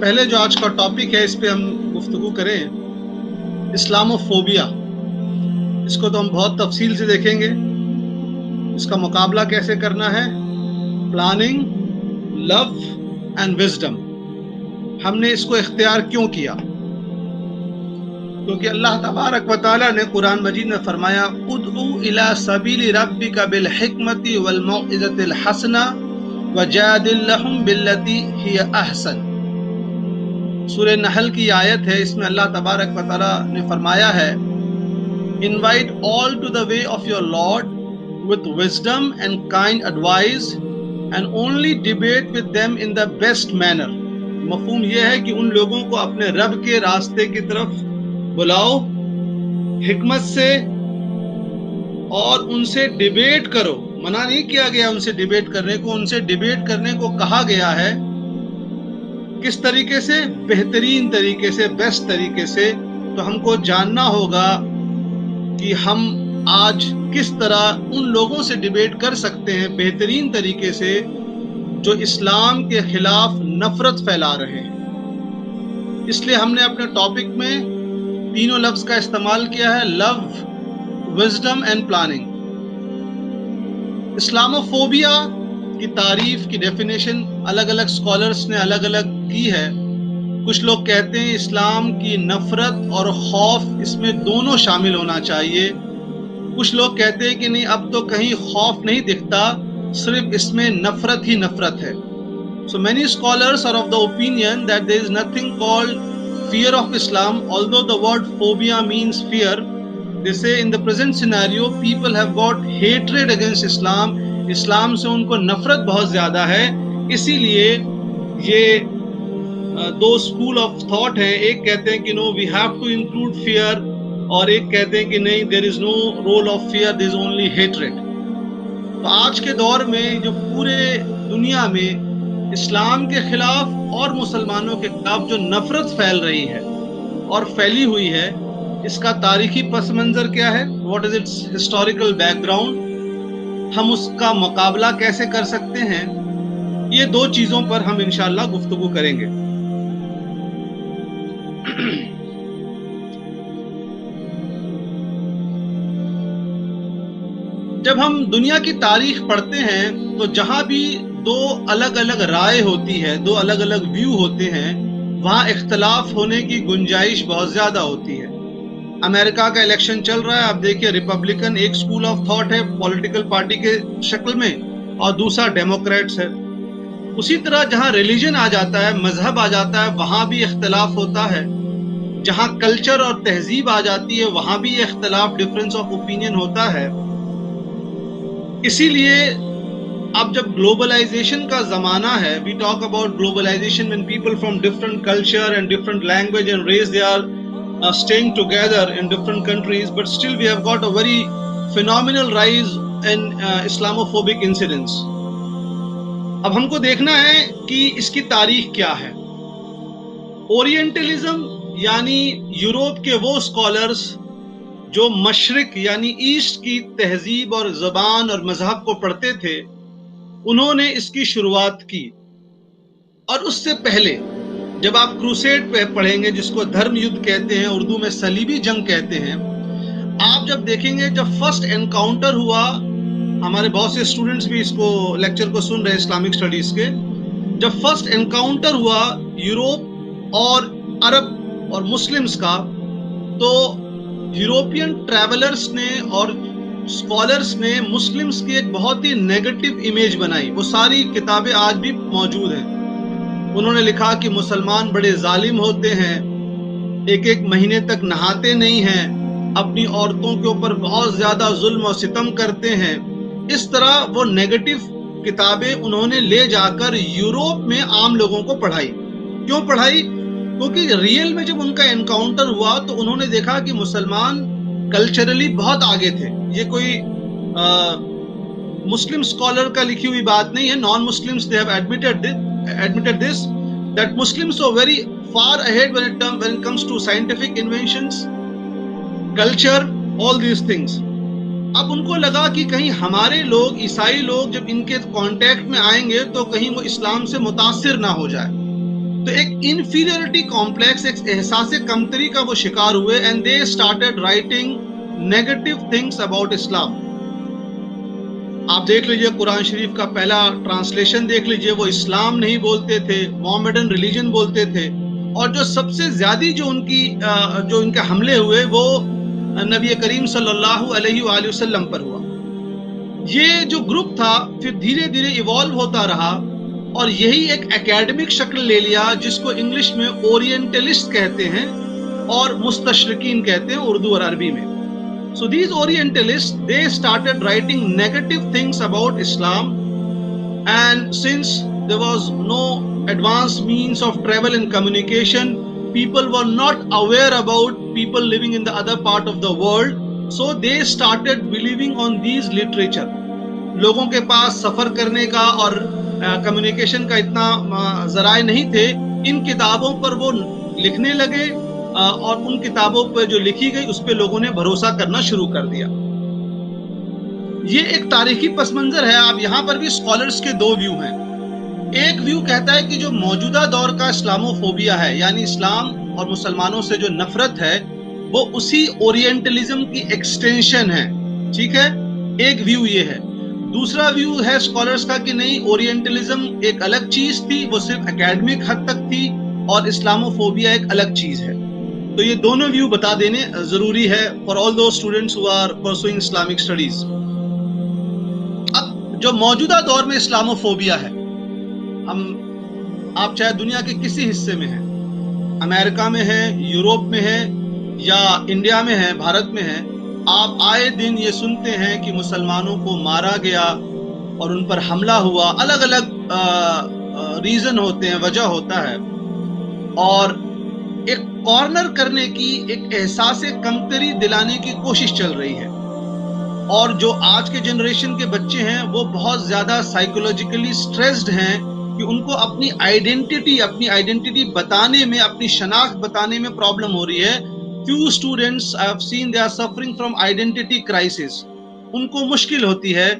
پہلے جو آج کا ٹاپک ہے اس پہ ہم گفتگو کریں، اسلاموفوبیا۔ اس کو تو ہم بہت تفصیل سے دیکھیں گے، اس کا مقابلہ کیسے کرنا ہے، پلاننگ، لو اینڈ وزڈم۔ ہم نے اس کو اختیار کیوں کیا؟ کیونکہ اللہ تبارک و تعالیٰ نے قرآن مجید میں فرمایا ادعو الی سبیل ربک بالحکمت والموعظۃ الحسنہ وجادلہم باللتی ہی احسن۔ سورہ نحل کی آیت ہے، اس میں اللہ تبارک و تعالیٰ نے فرمایا ہے Invite all to the way of your Lord with wisdom and kind advice and only debate with them in the best manner۔ مفہوم یہ ہے کہ ان لوگوں کو اپنے رب کے راستے کی طرف بلاؤ حکمت سے اور ان سے ڈیبیٹ کرو۔ منع نہیں کیا گیا ان سے ڈیبیٹ کرنے کو، ان سے ڈیبیٹ کرنے کو کہا گیا ہے۔ کس طریقے سے؟ بہترین طریقے سے، بیسٹ طریقے سے۔ تو ہم کو جاننا ہوگا کہ ہم آج کس طرح ان لوگوں سے ڈیبیٹ کر سکتے ہیں بہترین طریقے سے جو اسلام کے خلاف نفرت پھیلا رہے ہیں۔ اس لیے ہم نے اپنے ٹاپک میں تینوں لفظ کا استعمال کیا ہے، لو، وزڈم اینڈ پلاننگ۔ اسلاموفوبیا کی تعریف کی ڈیفینیشن الگ الگ اسکالرس نے الگ الگ کی ہے۔ کچھ لوگ کہتے ہیں اسلام کی نفرت اور خوف اس میں دونوں شامل ہونا چاہیے۔ کچھ لوگ کہتے ہیں کہ نہیں، اب تو کہیں خوف نہیں دکھتا، صرف اس میں نفرت ہی نفرت ہے۔ So many scholars are of the opinion that there is nothing called fear of Islam, although the word phobia means fear. They say in the present scenario people have got hatred against Islam. اسلام سے ان کو نفرت بہت زیادہ ہے، اسی لیے یہ دو school of thought ہے۔ ایک کہتے ہیں کہ no we have to include fear, اور ایک کہتے ہیں کہ نہیں، there is no role of fear, there is only hatred. تو آج کے دور میں جو پورے دنیا میں اسلام کے خلاف اور مسلمانوں کے خلاف جو نفرت پھیل رہی ہے اور پھیلی ہوئی ہے، اس کا تاریخی پس منظر کیا ہے، واٹ از اٹس ہسٹوریکل بیک گراؤنڈ، ہم اس کا مقابلہ کیسے کر سکتے ہیں، یہ دو چیزوں پر ہم انشاءاللہ گفتگو کریں گے۔ جب ہم دنیا کی تاریخ پڑھتے ہیں تو جہاں بھی دو الگ الگ رائے ہوتی ہے، دو الگ الگ ویو ہوتے ہیں، وہاں اختلاف ہونے کی گنجائش بہت زیادہ ہوتی ہے۔ امریکہ کا الیکشن چل رہا ہے، آپ دیکھیے ریپبلکن ایک اسکول آف تھاٹ ہے پولیٹیکل پارٹی کے شکل میں، اور دوسرا ڈیموکریٹس ہے۔ اسی طرح جہاں ریلیجن آ جاتا ہے، مذہب آ جاتا ہے، وہاں بھی اختلاف ہوتا ہے۔ جہاں کلچر اور تہذیب آ جاتی ہے، وہاں بھی اختلاف، ڈفرینس آف اوپینین ہوتا ہے۔ اسی لیے اب جب گلوبلائزیشن کا زمانہ ہے، we talk about globalisation when people from different culture and different language and race they are staying together in different countries, but still we have got a very phenomenal rise in Islamophobic incidents۔ اب ہم کو دیکھنا ہے کہ اس کی تاریخ کیا ہے۔ اورینٹلزم یعنی یوروپ کے وہ اسکالرس جو مشرق یعنی ایسٹ کی تہذیب اور زبان اور مذہب کو پڑھتے تھے، انہوں نے اس کی شروعات کی۔ اور اس سے پہلے جب آپ کروسیڈ پہ پڑھیں گے، جس کو دھرم یدھ کہتے ہیں، اردو میں صلیبی جنگ کہتے ہیں، آپ جب دیکھیں گے جب فرسٹ انکاؤنٹر ہوا، ہمارے بہت سے اسٹوڈنٹس بھی اس کو لیکچر کو سن رہے ہیں اسلامک اسٹڈیز کے، جب فرسٹ انکاؤنٹر ہوا یوروپ اور عرب اور مسلمز کا، تو یوروپین ٹریولرز نے اور اسکالرز نے مسلمز کی ایک بہت ہی نیگیٹو امیج بنائی۔ وہ ساری کتابیں آج بھی موجود ہیں۔ انہوں نے لکھا کہ مسلمان بڑے ظالم ہوتے ہیں، ایک ایک مہینے تک نہاتے نہیں ہیں، اپنی عورتوں کے اوپر بہت زیادہ ظلم و ستم کرتے ہیں۔ اس طرح وہ نیگیٹو کتابیں انہوں نے لے جا کر یوروپ میں عام لوگوں کو پڑھائی۔ کیوں پڑھائی؟ کیونکہ ریئل میں جب ان کا انکاؤنٹر ہوا تو انہوں نے دیکھا کہ مسلمان کلچرلی بہت آگے تھے۔ یہ کوئی مسلم اسکالر کا لکھی ہوئی بات نہیں ہے، non Muslims they have admitted this that Muslims are very far ahead when it comes to scientific inventions, culture, all these things۔ اب ان کو لگا کہ کہیں ہمارے لوگ، عیسائی لوگ جب ان کے کانٹیکٹ میں آئیں گے تو کہیں وہ اسلام سے متاثر نہ ہو جائے، تو ایک انفیریئرٹی کمپلیکس، ایک احساس کمتری کا وہ شکار ہوئے، and they started writing negative things about Islam. آپ دیکھ لیجئے قرآن شریف کا پہلا ٹرانسلیشن دیکھ لیجئے، وہ اسلام نہیں بولتے تھے، محمدن ریلیجن بولتے تھے. اور جو سب سے زیادہ جو ان کے حملے ہوئے وہ نبی کریم صلی اللہ علیہ وآلہ وسلم پر ہوا. یہ جو گروپ تھا پھر دھیرے دھیرے ایوالو ہوتا رہا اور یہی ایک اکیڈمک شکل لے لیا جس کو انگلش میں اورینٹلسٹ کہتے ہیں اور مستشرقین کہتے ہیں اردو اور عربی میں. So these Orientalists, they started writing negative things about Islam, and since there was no advanced means of travel and communication, people were not aware about people living in the other part of the world, so they started believing on these literature. لوگوں کے پاس سفر کرنے کا اور communication کا اتنا ذرائع نہیں تھے، ان کتابوں پر وہ لکھنے لگے اور ان کتابوں پہ جو لکھی گئی اس پہ لوگوں نے بھروسہ کرنا شروع کر دیا. یہ ایک تاریخی پس منظر ہے. آپ یہاں پر بھی اسکالرس کے دو ویو ہیں. ایک ویو کہتا ہے کہ جو موجودہ دور کا اسلاموفوبیا ہے، یعنی اسلام اور مسلمانوں سے جو نفرت ہے، وہ اسی اورینٹلزم کی ایکسٹینشن ہے. ٹھیک ہے، ایک ویو یہ ہے. دوسرا ویو ہے اسکالرس کا کہ نہیں، اورینٹلزم ایک الگ چیز تھی، وہ صرف اکیڈمک حد تک تھی، اور اسلاموفوبیا ایک الگ چیز ہے. تو یہ دونوں ویو بتا دینے ضروری ہے for all those students who are pursuing Islamic studies. اب جو موجودہ دور میں اسلاموفوبیا ہے، آپ چاہے دنیا کے کسی حصے میں ہیں، امریکہ میں ہیں، یوروپ میں ہیں، یا انڈیا میں ہیں، بھارت میں ہیں، آپ آئے دن یہ سنتے ہیں کہ مسلمانوں کو مارا گیا اور ان پر حملہ ہوا. الگ الگ ریزن ہوتے ہیں، وجہ ہوتا ہے، اور ایک کارنر کرنے کی، ایک احساس کمتری دلانے کی کوشش چل رہی ہے. اور جو آج کے جنریشن کے بچے ہیں وہ بہت زیادہ سائیکولوجیکلی سٹریسڈ ہیں کہ ان کو اپنی آئیڈینٹی بتانے میں، اپنی شناخت بتانے میں پرابلم ہو رہی ہے. few students I have seen they are suffering from identity crisis. ان کو مشکل ہوتی ہے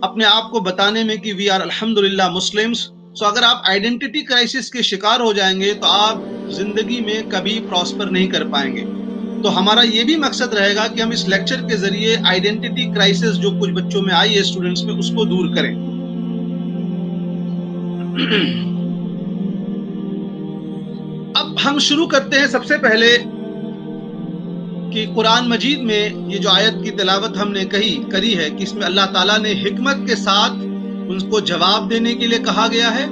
اپنے آپ کو بتانے میں کہ we are الحمدللہ مسلمس. سو اگر آپ آئیڈینٹی کرائسس کے شکار ہو جائیں گے تو آپ زندگی میں کبھی پراسپر نہیں کر پائیں گے. تو ہمارا یہ بھی مقصد رہے گا کہ ہم اس لیکچر کے ذریعے آئیڈینٹی کرائسس جو کچھ بچوں میں آئی ہے، اسٹوڈنٹس میں، اس کو دور کریں. اب ہم شروع کرتے ہیں سب سے پہلے کہ قرآن مجید میں یہ جو آیت کی تلاوت ہم نے کری ہے کہ اس میں اللہ تعالیٰ نے حکمت کے ساتھ ان کو جواب دینے کے لیے کہا گیا ہے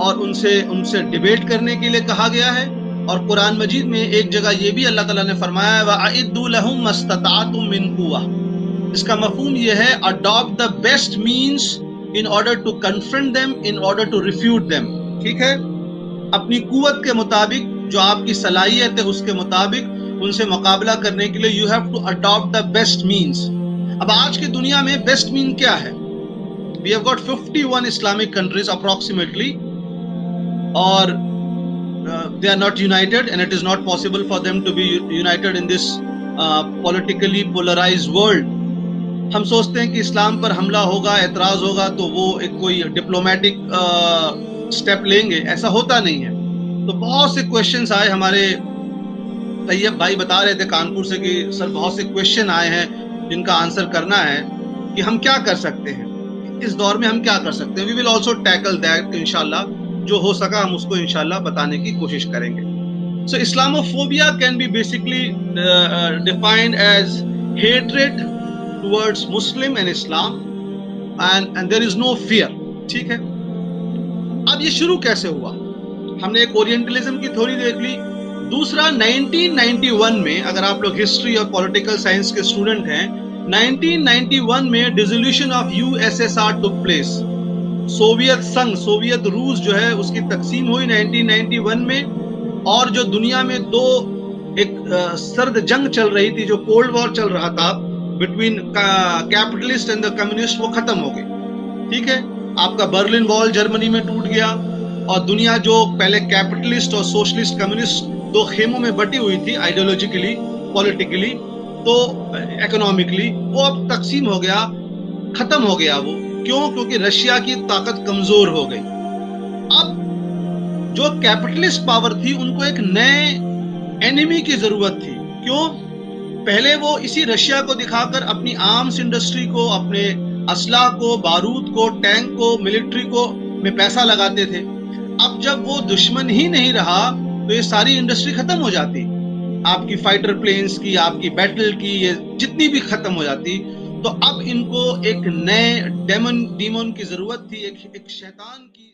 اور ان سے ڈیبیٹ کرنے کے لیے کہا گیا ہے. اور قرآن مجید میں ایک جگہ یہ بھی اللہ تعالیٰ نے فرمایا ہے وَأَعِدُّوا لَهُم مَّا اسْتَطَعْتُم مِّن قُوَّةٍ. اس کا مفہوم یہ ہے adopt the best means in order to confront them, in order to refute them. ٹھیک ہے، اپنی قوت کے مطابق، جو آپ کی صلاحیت ہے اس کے مطابق ان سے مقابلہ کرنے کے لیے you have to adopt the best means. اب آج کی دنیا میں بیسٹ مین کیا ہے؟ We have got 51 Islamic countries approximately, or they are not united, and it is not possible for them to be united in this politically polarized world. ہم سوچتے ہیں کہ اسلام پر حملہ ہوگا، اعتراض ہوگا تو وہ ایک کوئی ڈپلومیٹک سٹیپ لیں گے. ایسا ہوتا نہیں ہے. تو بہت سے کویشچنز آئے، ہمارے طیب بھائی بتا رہے تھے کانپور سے کہ سر بہت سے کویشچن آئے ہیں جن کا آنسر کرنا ہے کہ ہم کیا کر سکتے ہیں اس دور میں، ہم کیا کر سکتے ہیں. وی ول آلسو ٹیکل دیٹ انشاءاللہ، جو ہو سکا ہم اس کو انشاءاللہ بتانے کی کوشش کریں گے. So Islamophobia can be basically defined as hatred towards Muslim and Islam and there is no fear. ٹھیک ہے، اب یہ شروع کیسے ہوا؟ ہم نے ایک اورینٹلزم کی تھیوری دیکھ لی. دوسرا 1991 میں، اگر آپ لوگ ہسٹری اور پولیٹیکل سائنس کے اسٹوڈنٹ ہیں، 1991 میں dissolution of USSR took place. Soviet سنگھ، سوویت روس جو ہے اس کی تقسیم ہوئی 1991 میں، اور جو دنیا میں دو ایک سرد جنگ چل رہی تھی، جو کولڈ وار چل رہا تھا between capitalist and the communist, وہ ختم ہو گئی. ٹھیک ہے، آپ کا برلن وال جرمنی میں ٹوٹ گیا، اور دنیا جو پہلے کیپٹلسٹ اور سوشلسٹ کمیونسٹ دو خیموں میں بٹی ہوئی تھی، آئیڈیولوجیکلی، پولیٹیکلی، تو اکنامکلی، وہ اب تقسیم ہو گیا، ختم ہو گیا. وہ کیوں؟ کیونکہ رشیا کی طاقت کمزور ہو گئی. اب جو کیپٹلسٹ پاور تھی ان کو ایک نئے اینیمی کی ضرورت تھی. کیوں؟ پہلے وہ اسی رشیا کو دکھا کر اپنی آرمز انڈسٹری کو، اپنے اسلحہ کو، بارود کو، ٹینک کو، ملٹری کو میں پیسہ لگاتے تھے. اب جب وہ دشمن ہی نہیں رہا تو یہ ساری انڈسٹری ختم ہو جاتی. آپ کی فائٹر پلینز کی، آپ کی بیٹل کی، یہ جتنی بھی ختم ہو جاتی. تو اب ان کو ایک نئے ڈیمون کی ضرورت تھی، ایک شیطان کی